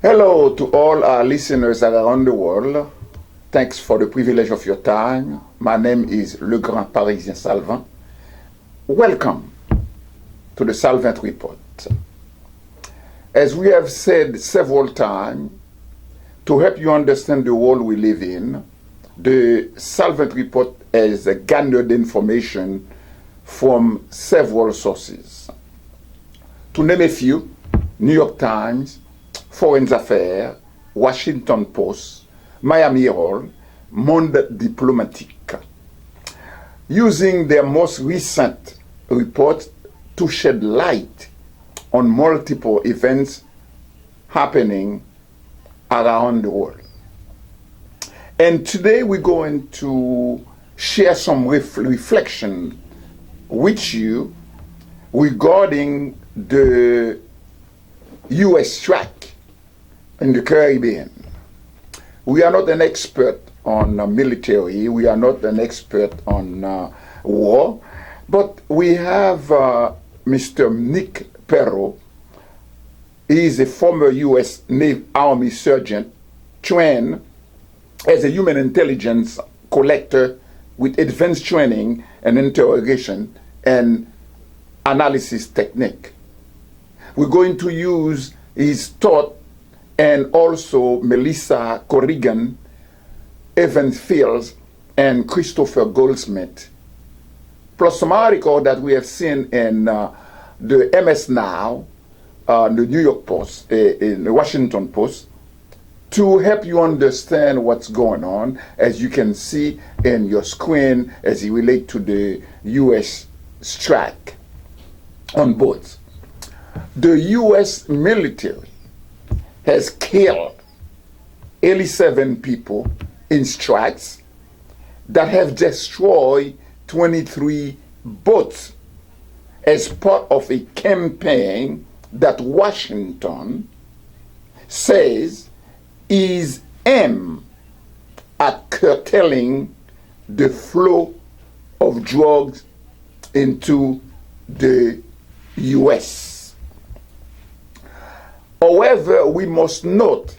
Hello to all our listeners around the world. Thanks for the privilege of your time. My name is LEGRAND PARISIEN SALVANT. Welcome to the SALVANT report. As we have said several times, to help you understand the world we live in, the SALVANT report has gathered information from several sources. To name a few, New York Times, Foreign Affairs, Washington Post, Miami Herald, Monde Diplomatique, using their most recent report to shed light on multiple events happening around the world. And today we're going to share some reflection with you regarding the U.S. strike in the Caribbean. We are not an expert on military, we are not an expert on war, but we have Mr. Nick Perro. He is a former U.S. Navy Army sergeant trained as a human intelligence collector with advanced training and interrogation and analysis technique. We're going to use his thought and also Melissa Corrigan, Evan Fields, and Christopher Goldsmith, plus some article that we have seen in the MS Now, the New York Post, in the Washington Post, to help you understand what's going on, as you can see in your screen as it relates to the U.S. strike on boats. The U.S. military has killed 87 people in strikes that have destroyed 23 boats as part of a campaign that Washington says is aimed at curtailing the flow of drugs into the U.S. However, we must note,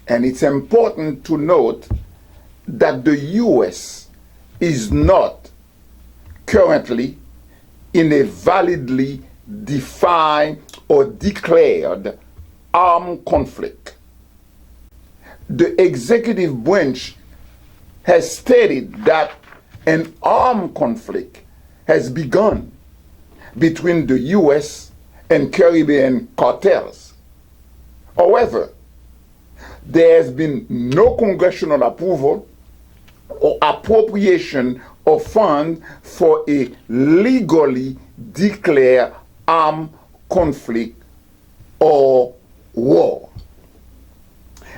and it's important to note, that the U.S. is not currently in a validly defined or declared armed conflict. The executive branch has stated that an armed conflict has begun between the U.S. and Caribbean cartels. However, there has been no congressional approval or appropriation of funds for a legally declared armed conflict or war.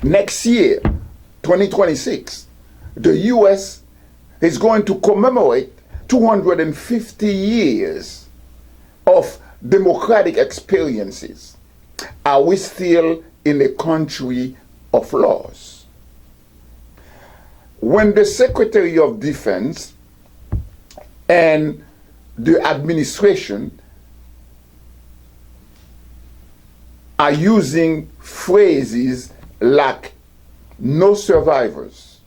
Next year, 2026, the U.S. is going to commemorate 250 years of democratic experiences. Are we still in a country of laws? When the Secretary of Defense and the administration are using phrases like no survivors,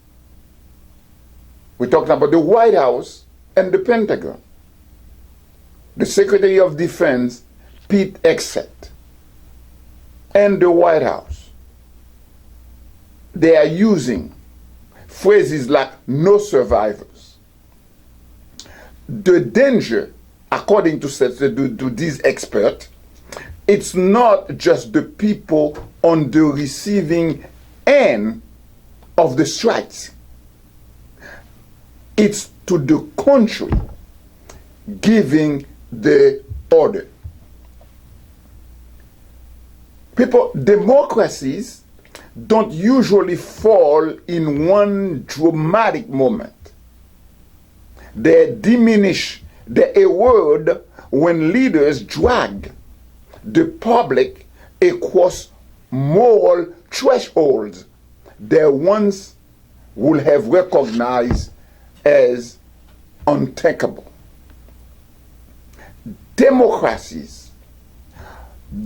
we're talking about the White House and the Pentagon. The Secretary of Defense, Pete Hegseth, and the White House, they are using phrases like no survivors. The danger, according to these experts, it's not just the people on the receiving end of the strikes. It's to the country giving the order. Democracies don't usually fall in one dramatic moment. They diminish, they erode when leaders drag the public across moral thresholds they once would have recognized as unthinkable. Democracies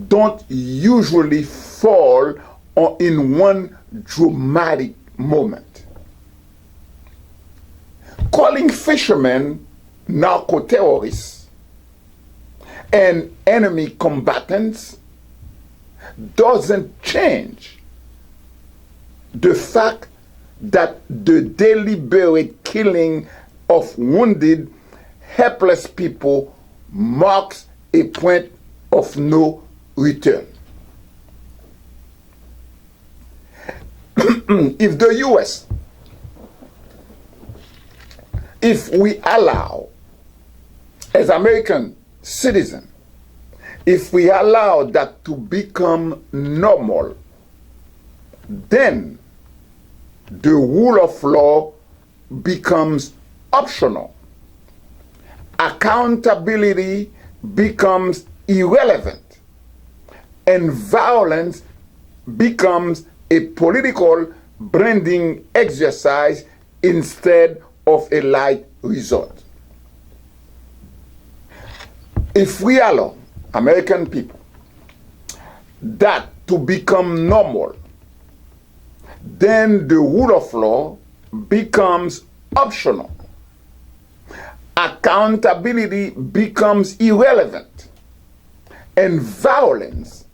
don't usually fall in one dramatic moment. Calling fishermen narco-terrorists and enemy combatants doesn't change the fact that the deliberate killing of wounded, helpless people marks a point of no return. If the US, if we allow, as American citizens, if we allow that to become normal, then the rule of law becomes optional. Accountability becomes irrelevant, and violence becomes a political branding exercise instead of a light resort. If we allow American people that to become normal, then the rule of law becomes optional. Accountability becomes irrelevant, and violence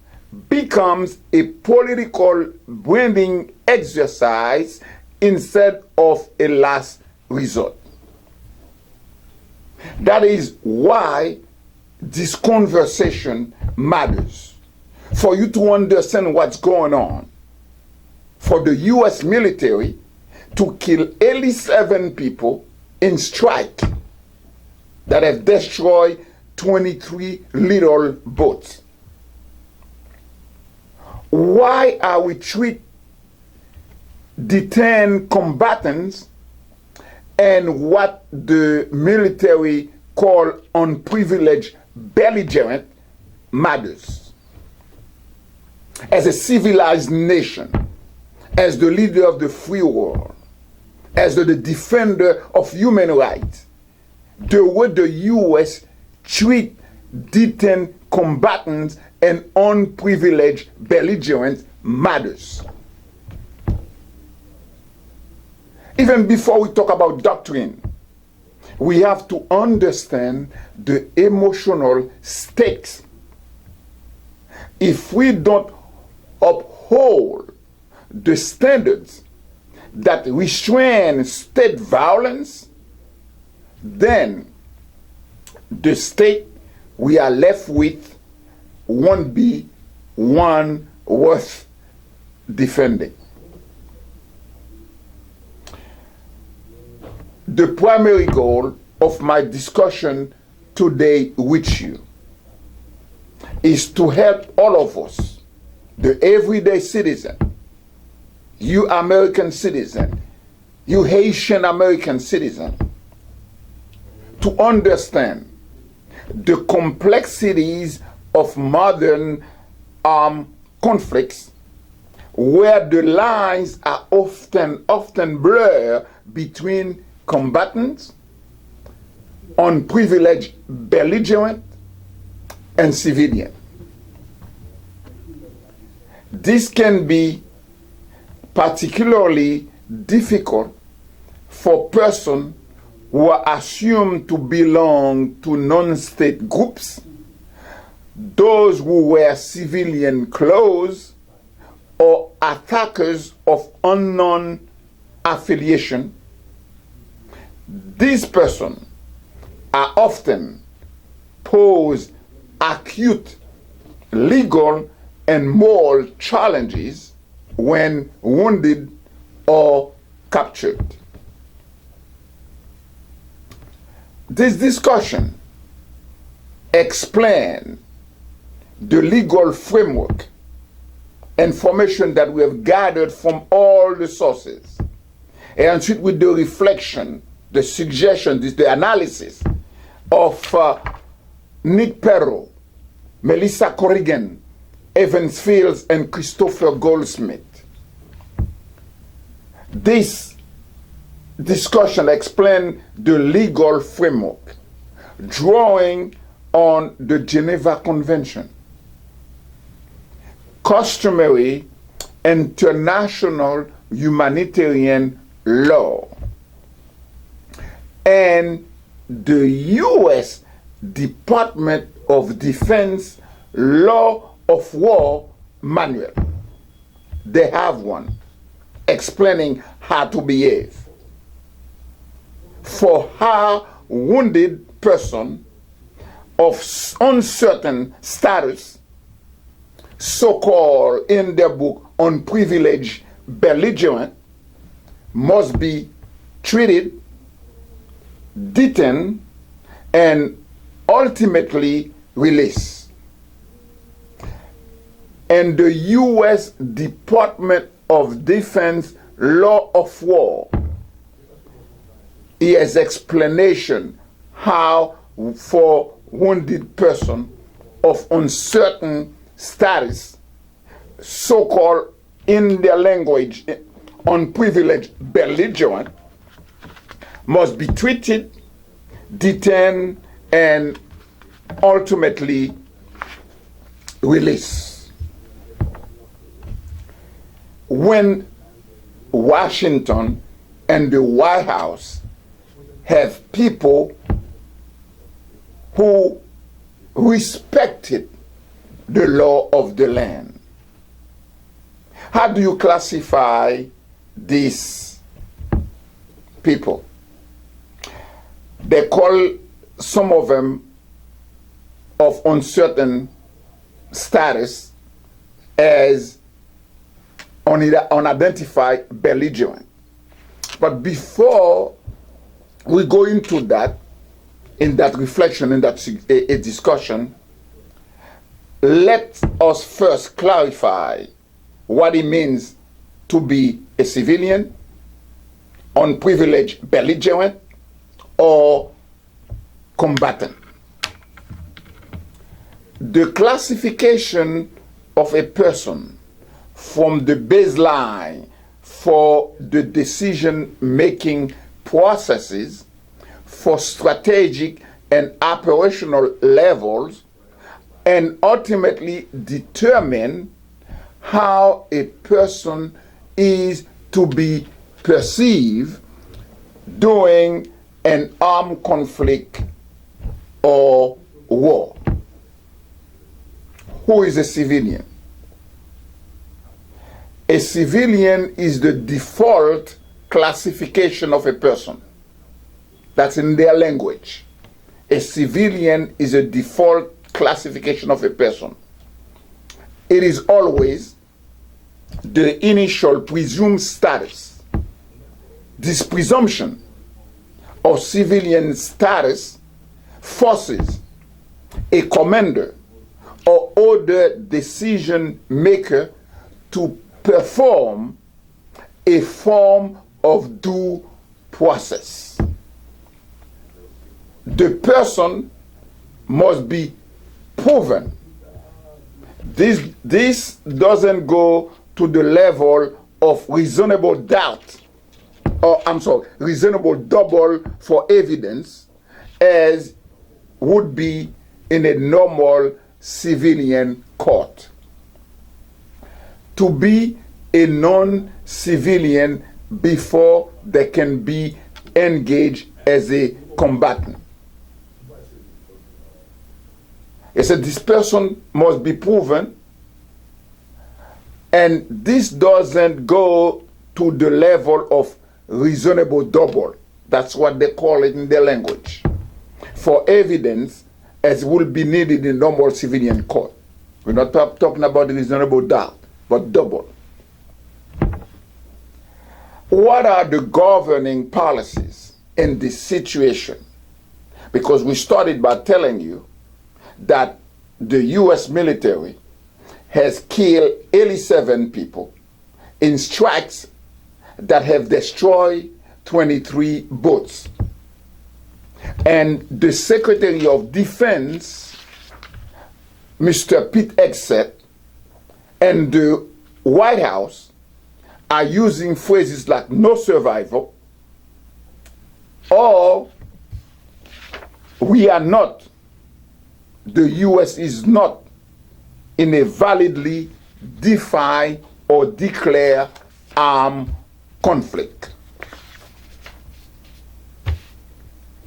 becomes a political branding exercise instead of a last resort. That is why this conversation matters. For you to understand what's going on, for the US military to kill 87 people in strike that have destroyed 23 little boats. Why are we detain combatants and what the military call unprivileged belligerent matters? As a civilized nation, as the leader of the free world, as the defender of human rights, the way the US treat detained combatants and unprivileged belligerents matters. Even before we talk about doctrine, we have to understand the emotional stakes. If we don't uphold the standards that restrain state violence, then the state we are left with won't be one worth defending. The primary goal of my discussion today with you is to help all of us, the everyday citizen, you American citizen, you Haitian American citizen, to understand the complexities of modern armed conflicts, where the lines are often blurred between combatants, unprivileged belligerent, and civilian. This can be particularly difficult for persons who are assumed to belong to non-state groups, those who wear civilian clothes, or attackers of unknown affiliation. These persons are often pose acute legal and moral challenges when wounded or captured. This discussion explains the legal framework, information that we have gathered from all the sources, and with the reflection, the suggestion, the analysis of Nick Perro, Melissa Corrigan, Evans Fields, and Christopher Goldsmith. This discussion explains the legal framework, drawing on the Geneva Convention, customary international humanitarian law. And the U.S. Department of Defense Law of War Manual. They have one explaining how to behave for how wounded person of uncertain status, so-called in their book unprivileged belligerent, must be treated, detained, and ultimately released. And the U.S. Department of Defense Law of War, has explanation how for wounded person of uncertain status, so-called in their language unprivileged belligerent, must be treated, detained, and ultimately released. When Washington and the White House have people who respected the law of the land, how do you classify these people? They call some of them of uncertain status as unidentified belligerent. But before we go into that, in that reflection, in that a discussion, let us first clarify what it means to be a civilian, unprivileged belligerent, or combatant. The classification of a person from the baseline for the decision-making processes for strategic and operational levels, and ultimately determine how a person is to be perceived during an armed conflict or war. Who is a civilian? A civilian is the default classification of a person. That's in their language. A civilian is a default classification of a person. It is always the initial presumed status. This presumption of civilian status forces a commander or other decision maker to perform a form of due process. The person must be proven. This doesn't go to the level of reasonable doubt, reasonable double for evidence, as would be in a normal civilian court. To be a non-civilian before they can be engaged as a combatant. It said this person must be proven, and this doesn't go to the level of reasonable double. That's what they call it in their language. For evidence, as will be needed in normal civilian court. We're not talking about reasonable doubt, but double. What are the governing policies in this situation? Because we started by telling you that the U.S. military has killed 87 people in strikes that have destroyed 23 boats. And the Secretary of Defense, Mr. Pete Hegseth, and the White House are using phrases like no survival, or we are not, the U.S. is not in a validly defined or declare armed conflict.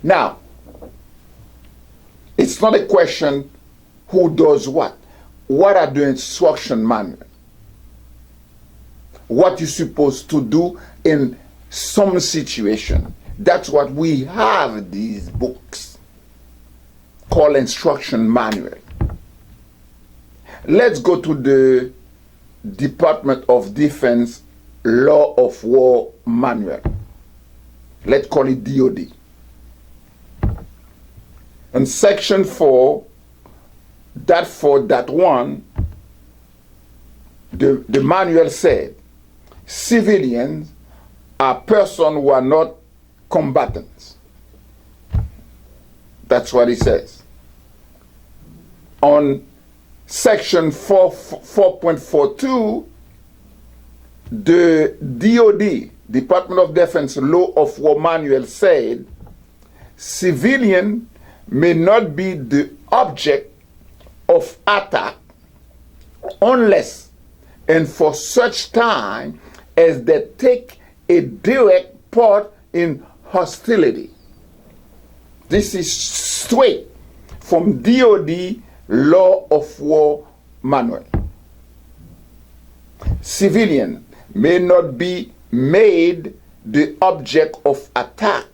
Now, it's not a question who does what. What are the instruction manual? What you're supposed to do in some situation. That's what we have these books called instruction manual. Let's go to the Department of Defense Law of War Manual. Let's call it DOD. In section 4.4.1, the manual said, civilians are persons who are not combatants. That's what it says. On section 4.42, the DOD, Department of Defense Law of War Manual said, civilian may not be the object of attack unless and for such time as they take a direct part in hostility. This is straight from DOD Law of War Manual. Civilian may not be made the object of attack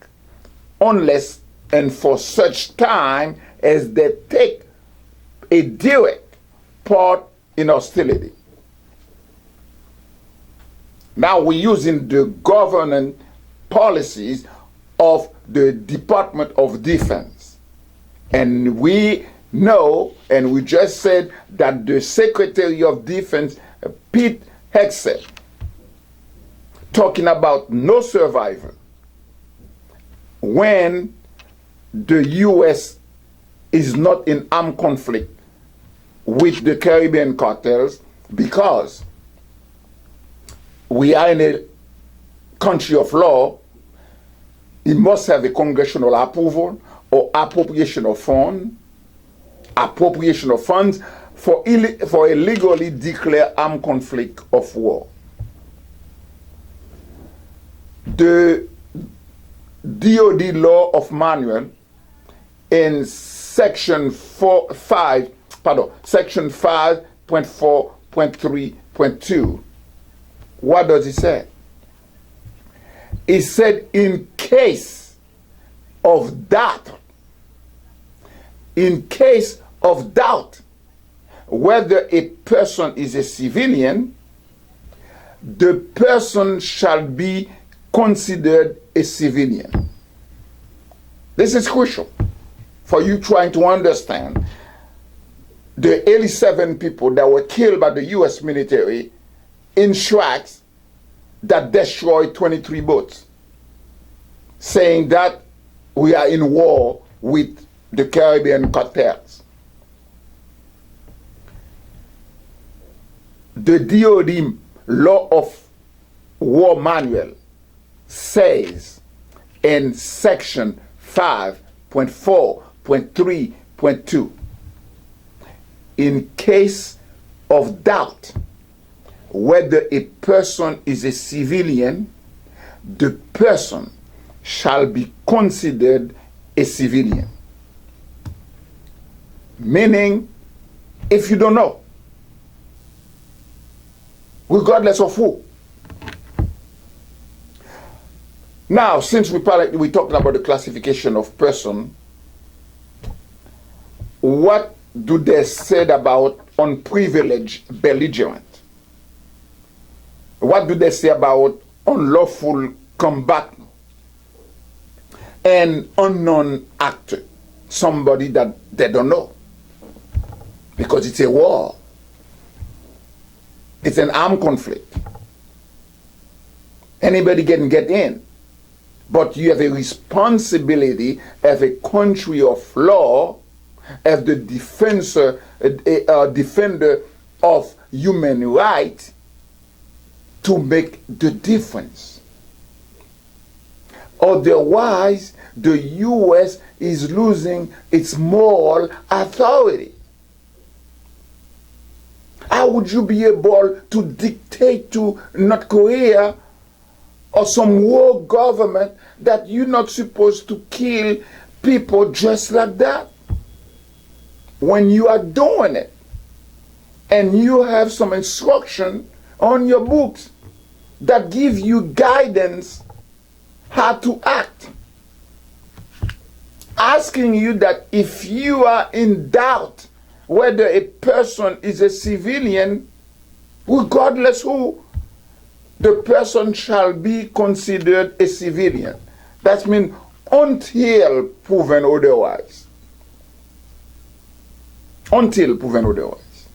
unless and for such time as they take a direct part in hostility. Now we're using the governing policies of the Department of Defense. And we know, and we just said that the Secretary of Defense, Pete Hegseth, talking about no survivor when the U.S. is not in armed conflict with the Caribbean cartels, because we are in a country of law. It must have a congressional approval or appropriation of funds for a legally declared armed conflict of war. The DOD Law of Manual in section 5.4.3.2, what does it say? It said, in case of doubt, whether a person is a civilian, the person shall be considered a civilian. This is crucial for you trying to understand the 87 people that were killed by the U.S. military in strikes that destroyed 23 boats, saying that we are in war with the Caribbean cartels. The DOD Law of War Manual says in section 5.4.3.2, in case of doubt whether a person is a civilian, the person shall be considered a civilian. Meaning, if you don't know, regardless of who. Now, since we're talking about the classification of person, what do they say about unprivileged belligerent? What do they say about unlawful combatant and unknown actor? Somebody that they don't know. Because it's a war. It's an armed conflict. Anybody can get in. But you have a responsibility as a country of law, as the defender of human rights, to make the difference. Otherwise, the U.S. is losing its moral authority. How would you be able to dictate to North Korea or some world government that you're not supposed to kill people just like that? When you are doing it and you have some instruction on your books that give you guidance how to act, asking you that if you are in doubt whether a person is a civilian, regardless who, the person shall be considered a civilian. That means until proven otherwise. Until proven otherwise.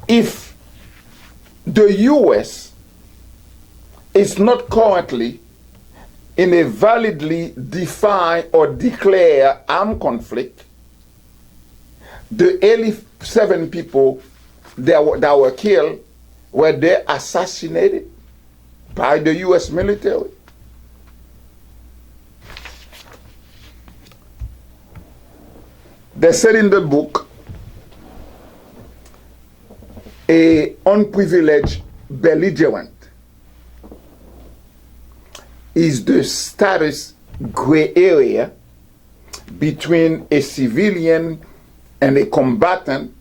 If the US is not currently in a validly defined or declared armed conflict, the 87 people that were killed, were they assassinated by the US military? They said in the book, a unprivileged belligerent is the status gray area between a civilian and a combatant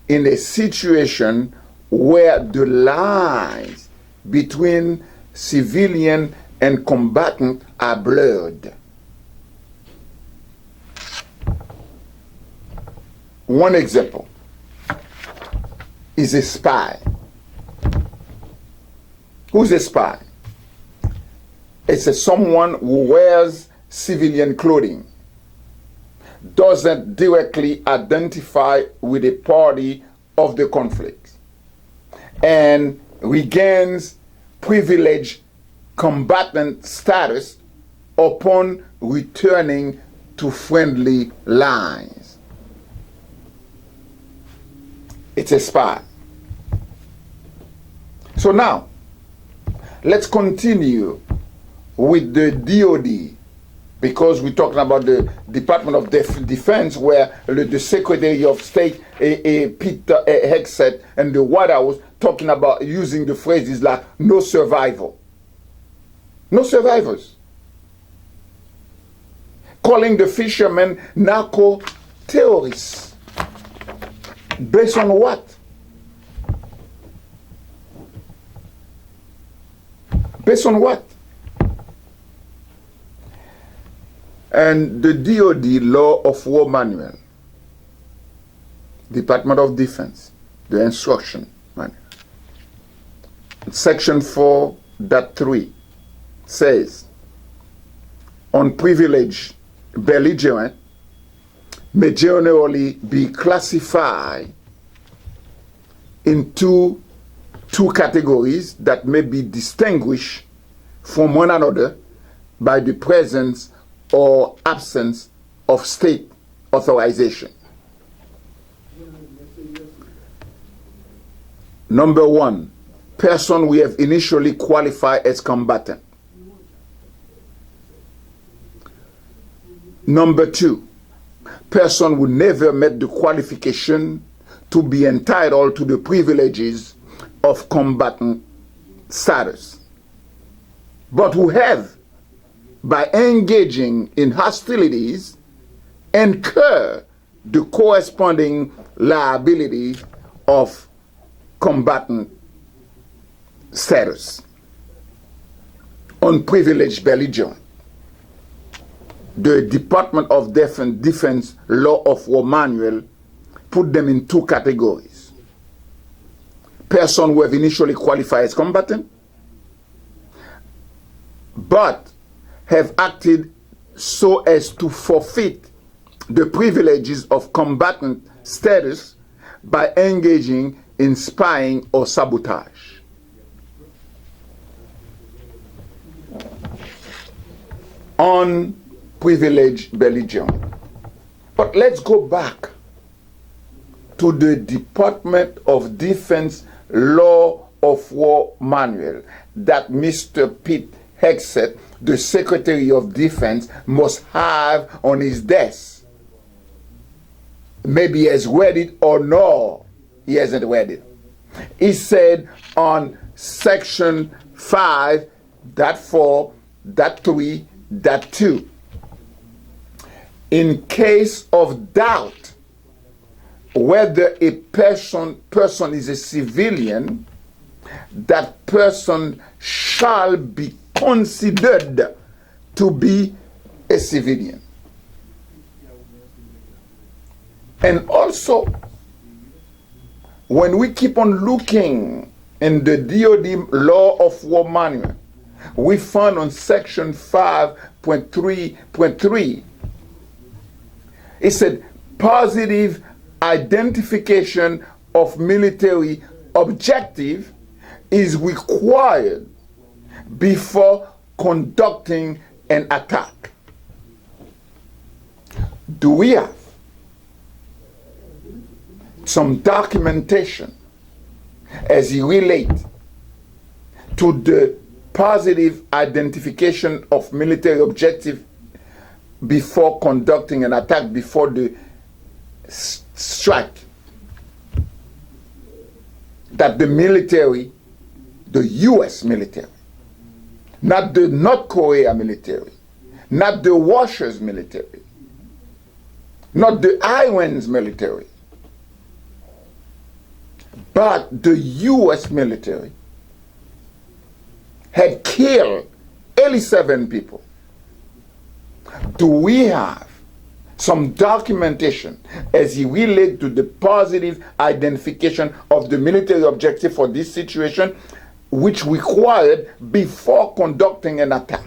in a situation where the lines between civilian and combatant are blurred. One example is a spy. Who's a spy? It's someone who wears civilian clothing, doesn't directly identify with a party of the conflict, and regains privileged combatant status upon returning to friendly lines. It's a spy. So now, let's continue with the DOD, because we're talking about the Department of Defense, where the Secretary of State, Peter Hegseth, and the White House talking about using the phrases like no survival. No survivors. Calling the fishermen narco terrorists. Based on what? Based on what? And the DOD Law of War Manual, Department of Defense, the instruction manual, Section 4.3 says, unprivileged belligerent may generally be classified into two categories that may be distinguished from one another by the presence or absence of state authorization. Number one, person we have initially qualified as combatant. Number two, person who never met the qualification to be entitled to the privileges of combatant status, but who have, by engaging in hostilities, incur the corresponding liability of combatant status. Unprivileged belligerent. The Department of Defense Law of War Manual put them in two categories. Person who have initially qualified as combatant, but have acted so as to forfeit the privileges of combatant status by engaging in spying or sabotage. Unprivileged belligerent. But let's go back to the Department of Defense Law of War Manual that Mr. Pete Hegseth, the Secretary of Defense, must have on his desk. Maybe he has read it or not, He hasn't read it. He said on section 5.4.3.2, in case of doubt whether a person is a civilian, that person shall be considered to be a civilian. And also, when we keep on looking in the DOD Law of War Manual, we found on section 5.3.3, it said positive identification of military objective is required before conducting an attack. Do we have some documentation as it relates to the positive identification of military objective before conducting an attack, before the strike, that the military, the US military, not the North Korea military, not the Russia's military, not the Iran's military, but the US military had killed 87 people? Do we have some documentation as it relates to the positive identification of the military objective for this situation, which required before conducting an attack?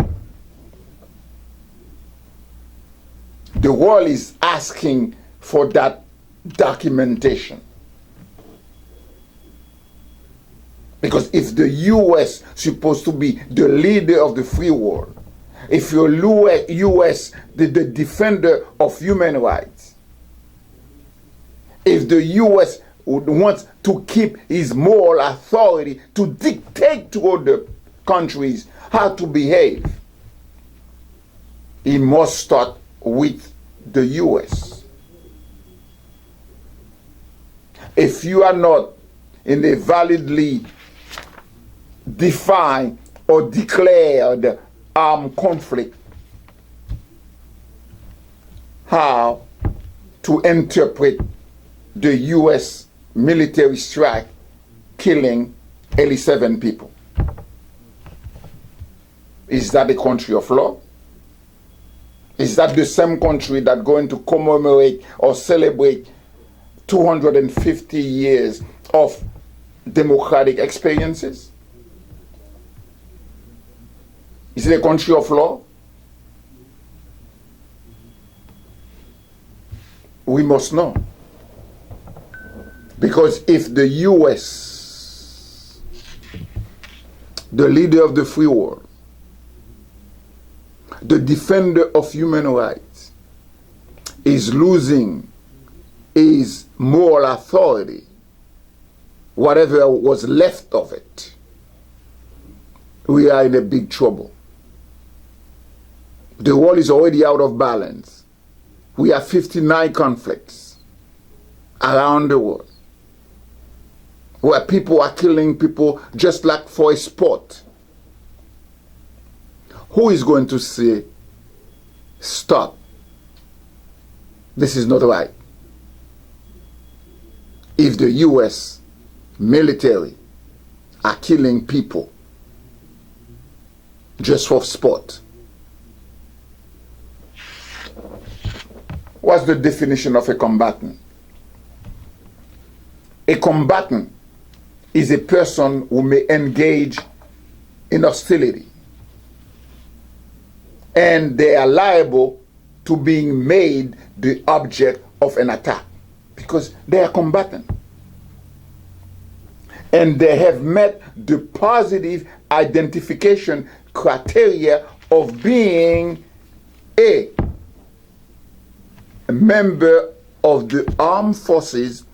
The world is asking for that documentation. Because if the US is supposed to be the leader of the free world, if your US the defender of human rights, if the US would want to keep his moral authority to dictate to other countries how to behave, he must start with the US. If you are not in a validly defined or declared armed conflict, how to interpret the US military strike killing 87 people? Is that a country of law? Is that the same country that's going to commemorate or celebrate 250 years of democratic experiences? Is it a country of law? We must know. Because if the US, the leader of the free world, the defender of human rights, is losing his moral authority, whatever was left of it, we are in a big trouble. The world is already out of balance. We have 59 conflicts around the world where people are killing people just like for a sport. Who is going to say, stop, this is not right? If the US military are killing people just for sport. What's the definition of a combatant? A combatant is a person who may engage in hostility, and they are liable to being made the object of an attack because they are combatant. And they have met the positive identification criteria of being a member of the armed forces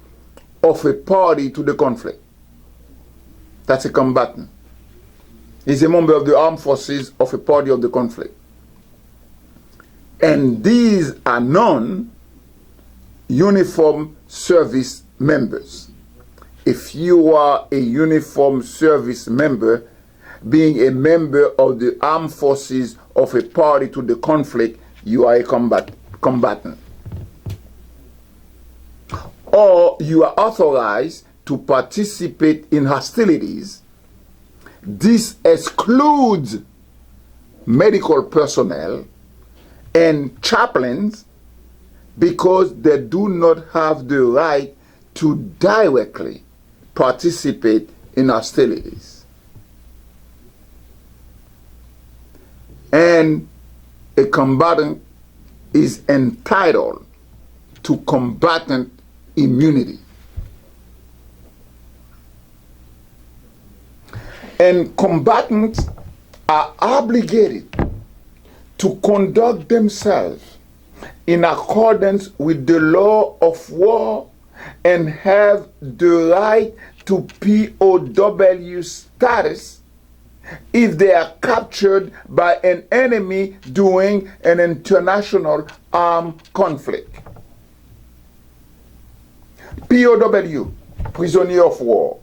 of a party to the conflict. That's a combatant. He's a member of the armed forces of a party of the conflict. And these are non-uniform service members. if you are a uniformed service member, being a member of the armed forces of a party to the conflict, you are a combatant. Or you are authorized to participate in hostilities. This excludes medical personnel and chaplains because they do not have the right to directly participate in hostilities. And a combatant is entitled to combatant immunity. And combatants are obligated to conduct themselves in accordance with the law of war and have the right to POW status if they are captured by an enemy during an international armed conflict. POW, prisoner of war.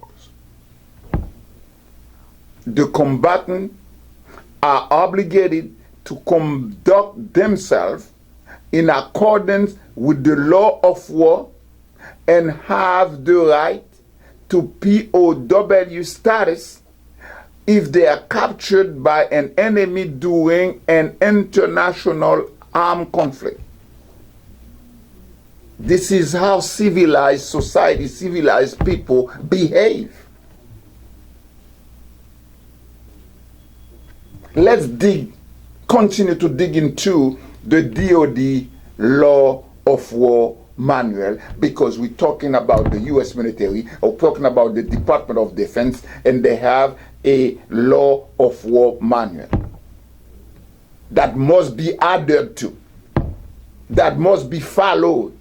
The combatants are obligated to conduct themselves in accordance with the law of war and have the right to POW status if they are captured by an enemy during an international armed conflict. This is how civilized society, civilized people behave. Let's continue to dig into the DoD Law of War Manual, because we're talking about the U.S. military, or talking about the Department of Defense, and they have a Law of War Manual that must be adhered to, that must be followed,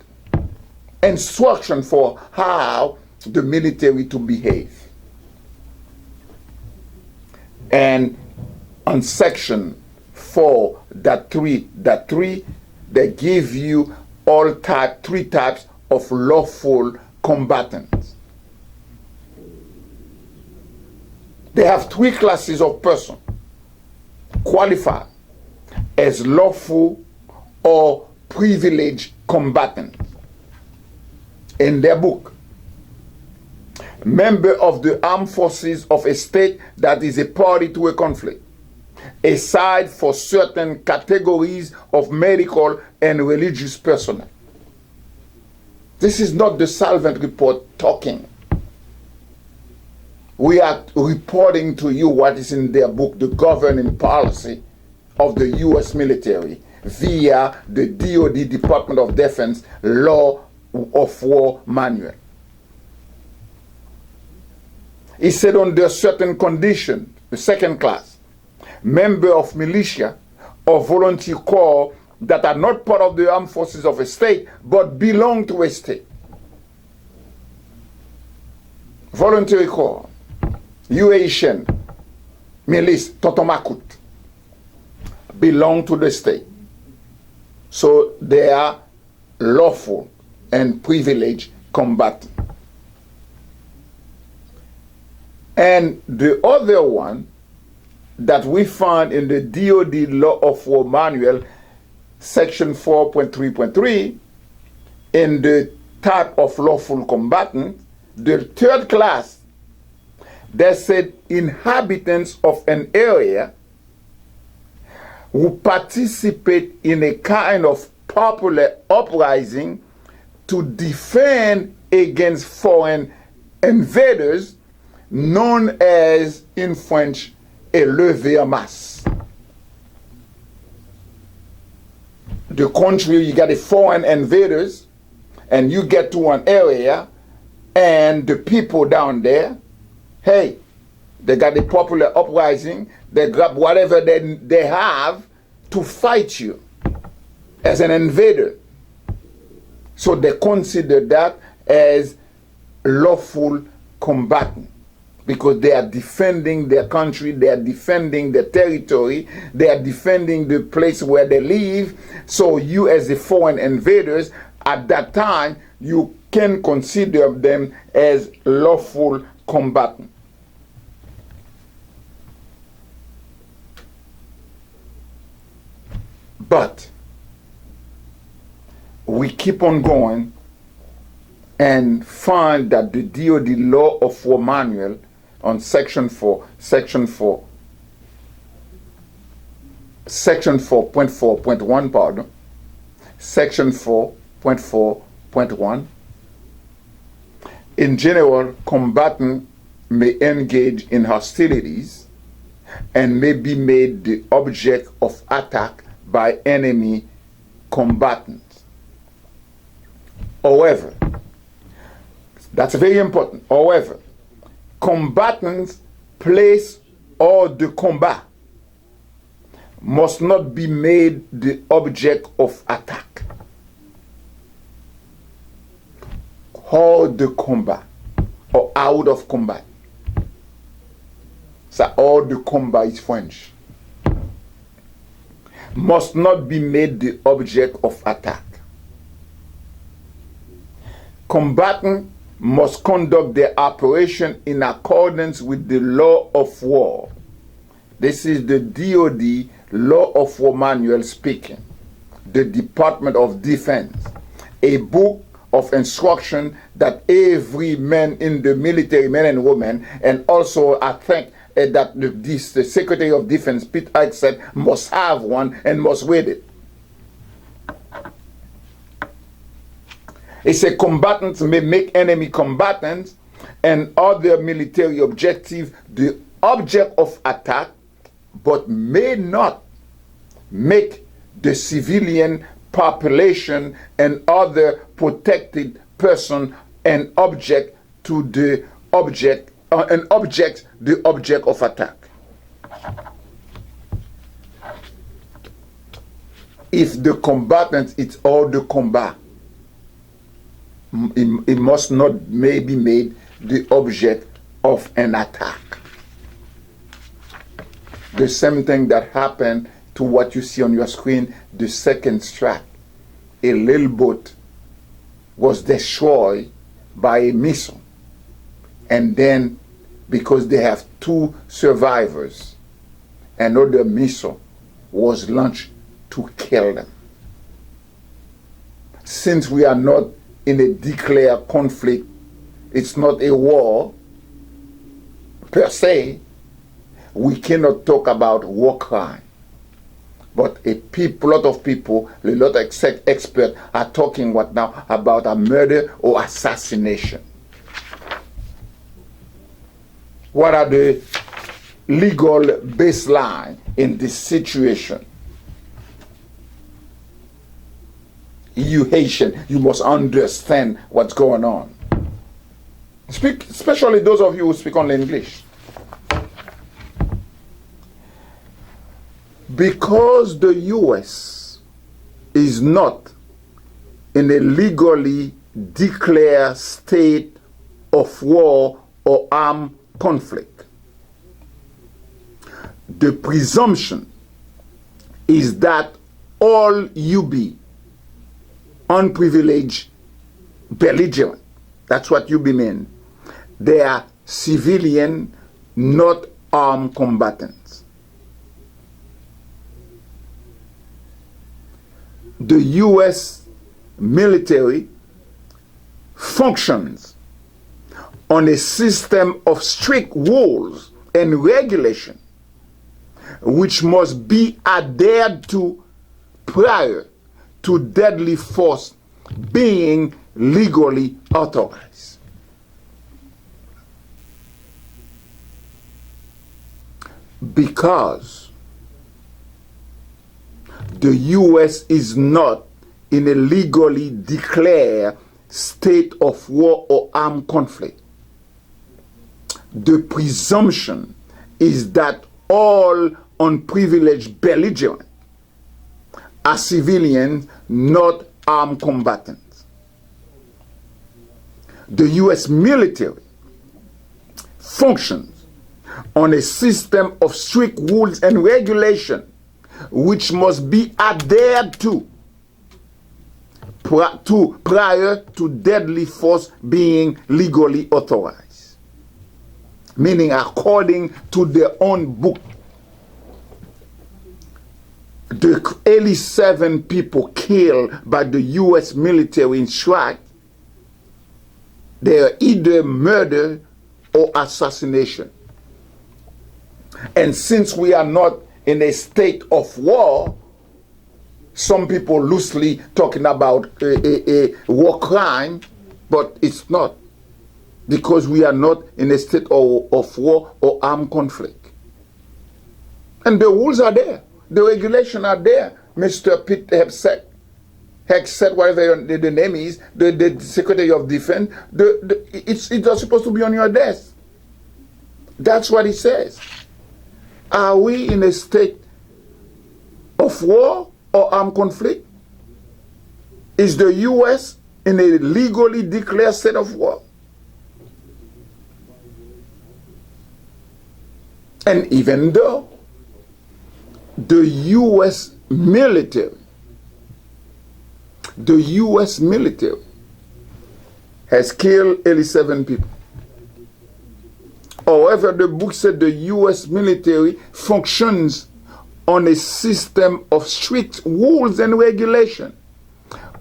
instruction for how the military to behave. And on section 4.3.3, they give you three types of lawful combatants. They have three classes of person qualified as lawful or privileged combatants in their book. Member of the armed forces of a state that is a party to a conflict, aside for certain categories of medical and religious personnel. This is not the SALVANT report talking. We are reporting to you what is in their book, the governing policy of the U.S. military via the DoD Department of Defense Law of War Manual. It said under certain conditions, the second class, member of militia or volunteer corps that are not part of the armed forces of a state but belong to a state. Voluntary corps, UASN, milice, Totomakut, belong to the state. So they are lawful and privileged combatants. And the other one that we found in the DoD Law of War Manual, section 4.3.3, in the type of lawful combatant, the third class, they said inhabitants of an area who participate in a kind of popular uprising to defend against foreign invaders, known as, in French, a levée en masse. The country, you got the foreign invaders, and you get to an area, and the people down there, hey, they got the popular uprising, they grab whatever they have to fight you as an invader. So they consider that as lawful combatant, because they are defending their country, they are defending their territory, they are defending the place where they live. So you, as the foreign invaders, at that time, you can consider them as lawful combatants. But we keep on going and find that the DOD Law of War Manual on Section 4.4.1, pardon, Section 4.4.1, in general, combatant may engage in hostilities and may be made the object of attack by enemy combatants. However, that's very important. However, combatants placed hors de combat must not be made the object of attack. Hors de combat or out of combat. So hors de combat is French. Must not be made the object of attack. Combatants must conduct their operation in accordance with the law of war. This is the DOD Law of War Manual speaking. The Department of Defense. A book of instruction that every man in the military, men and women, and also I think that the Secretary of Defense, Pete Ike, said must have one and must read it. It said combatants may make enemy combatants and other military objectives the object of attack, but may not make the civilian population and other protected person an object to the object the object of attack. If the combatant is hors de combat, it must not maybe made the object of an attack. The same thing that happened to what you see on your screen, the second strike. A little boat was destroyed by a missile. And then, because they have 2 survivors, another missile was launched to kill them. Since we are not in a declared conflict, it's not a war per se, we cannot talk about war crime. But a lot of people, a lot of experts are talking what now about a murder or assassination. What are the legal baseline in this situation? You Haitian, you must understand what's going on. Especially those of you who speak only English. Because the U.S. is not in a legally declared state of war or armed conflict, the presumption is that all UB, unprivileged belligerent, that's what UB mean, they are civilian, not armed combatants. The U.S. military functions on a system of strict rules and regulation which must be adhered to prior to deadly force being legally authorized. Because the U.S. is not in a legally declared state of war or armed conflict, the presumption is that all unprivileged belligerents are civilians, not armed combatants. The U.S. military functions on a system of strict rules and regulation which must be adhered to prior to deadly force being legally authorized. Meaning according to their own book. The 87 people killed by the U.S. military in strike, they are either murder or assassination. And since we are not in a state of war, some people loosely talking about a war crime, but it's not, because we are not in a state of war or armed conflict. And the rules are there. The regulations are there. Mr. Pete Hegseth, whatever the name is, the Secretary of Defense, it's not supposed to be on your desk. That's what it says. Are we in a state of war or armed conflict? Is the U.S. in a legally declared state of war? And even though the U.S. military has killed 87 people. However, the book said the U.S. military functions on a system of strict rules and regulation,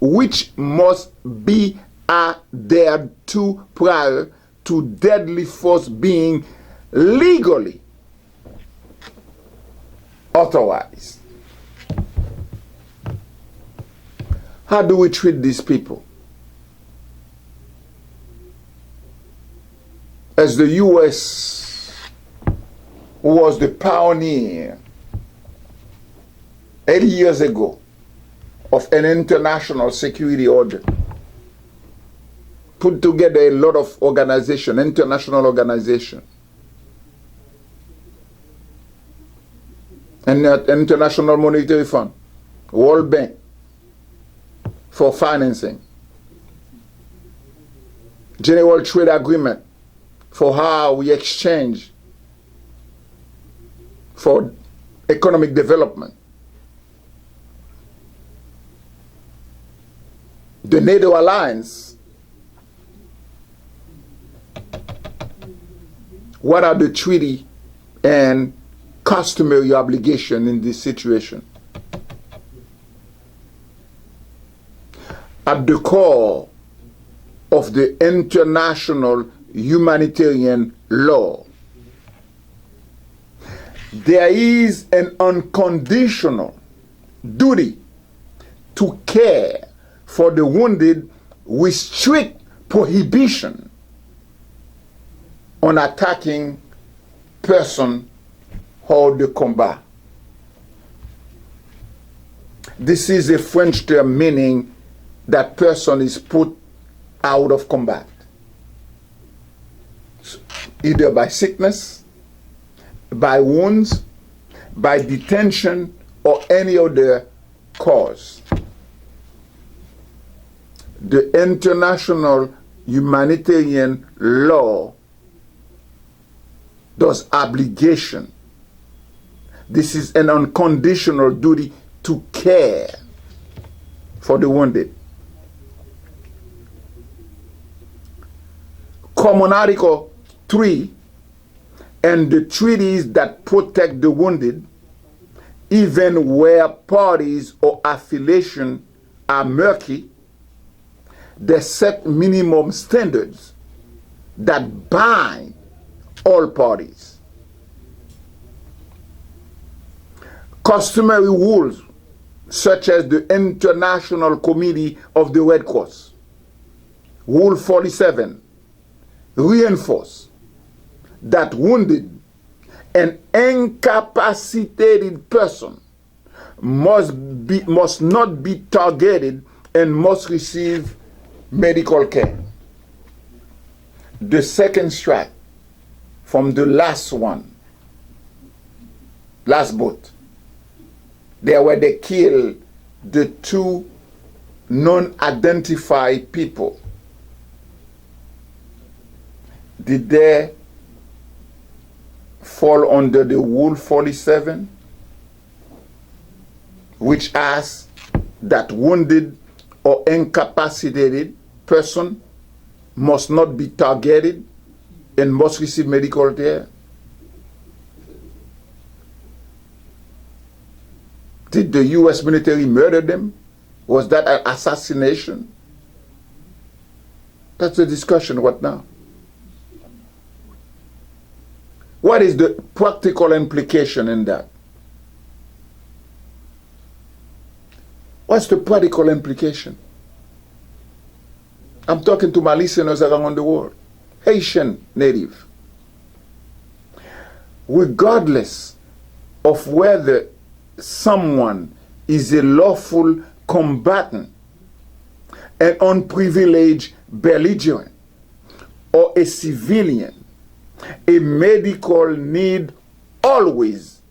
which must be adhered to prior to deadly force being legally authorized. How do we treat these people? As the U.S. was the pioneer 80 years ago of an international security order, put together a lot of organization, international organization, and International Monetary Fund, World Bank for financing, General Trade Agreement for how we exchange for economic development, the NATO alliance. What are the treaty and customary obligation in this situation? At the core of the international humanitarian law, there is an unconditional duty to care for the wounded with strict prohibition on attacking person or the combat. This is a French term meaning that person is put out of combat, either by sickness, by wounds, by detention, or any other cause. The international humanitarian law does obligation. This is an unconditional duty to care for the wounded. Common Article 3 and the treaties that protect the wounded, even where parties or affiliation are murky, they set minimum standards that bind all parties. Customary rules such as the International Committee of the Red Cross, Rule 47, reinforce that wounded and incapacitated person must not be targeted and must receive medical care. The second strike from the last boat, there where they killed the two non-identified people. Did they fall under the Rule 47, which asks that wounded or incapacitated person must not be targeted and must receive medical care? Did the U.S. military murder them? Was that an assassination? That's the discussion right now. What is the practical implication in that? What's the practical implication? I'm talking to my listeners around the world. Haitian native. Regardless of whether someone is a lawful combatant, an unprivileged belligerent, or a civilian, a medical need always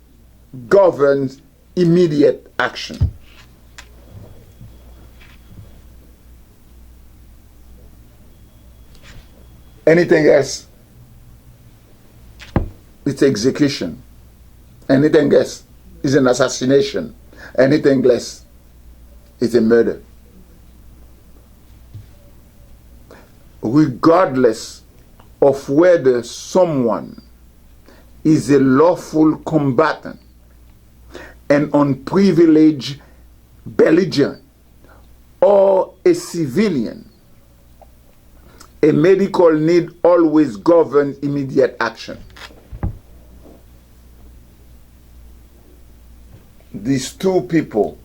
governs immediate action. Anything else, it's execution. Anything else is an assassination. Anything less is a murder. Regardless of whether someone is a lawful combatant, an unprivileged belligerent, or a civilian, a medical need always governs immediate action. These two people,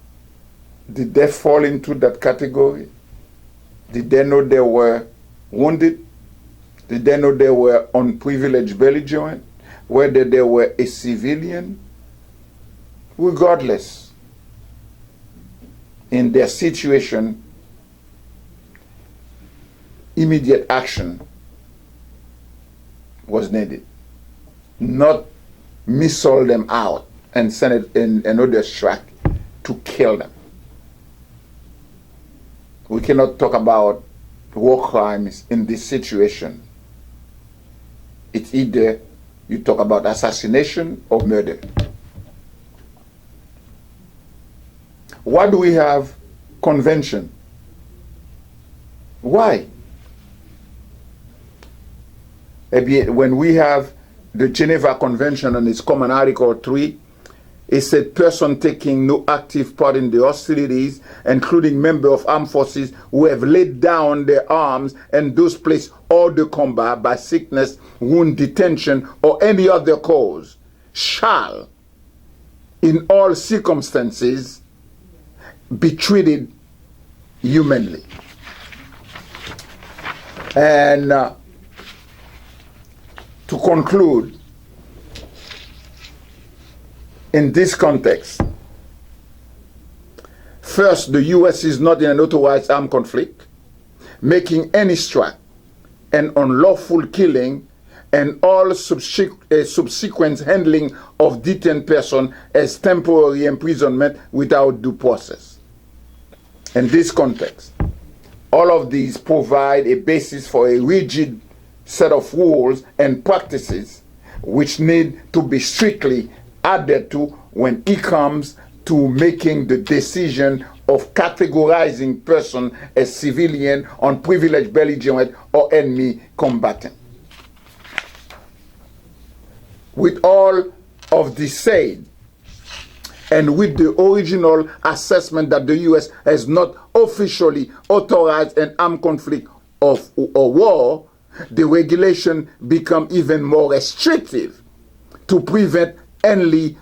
did they fall into that category? Did they know they were wounded? Did they know they were unprivileged belligerent? Whether they were a civilian? Regardless, in their situation, immediate action was needed. Not missile them out and send it in another track to kill them. We cannot talk about war crimes in this situation. It's either you talk about assassination or murder. Why do we have convention? Why? When we have the Geneva Convention on its Common Article 3, it said person taking no active part in the hostilities, including members of armed forces who have laid down their arms and those placed hors de combat by sickness, wound, detention, or any other cause, shall, in all circumstances, be treated humanly. And to conclude, in this context, first, the U.S. is not in an authorized armed conflict, making any strike, an unlawful killing, and all subsequent handling of detained person as temporary imprisonment without due process. In this context, all of these provide a basis for a rigid set of rules and practices which need to be strictly adhered to when it comes to making the decision of categorizing person as civilian, unprivileged belligerent, or enemy combatant. With all of this said, and with the original assessment that the U.S. has not officially authorized an armed conflict or war, the regulation become even more restrictive to prevent any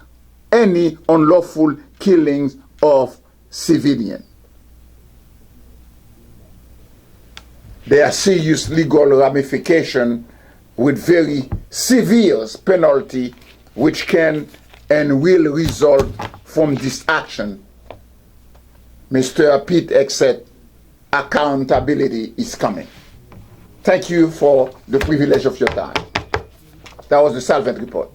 unlawful killings of civilians. There are serious legal ramifications with very severe penalty which can and will result from this action. Mr. Pete said, accountability is coming. Thank you for the privilege of your time. That was the SALVANT report.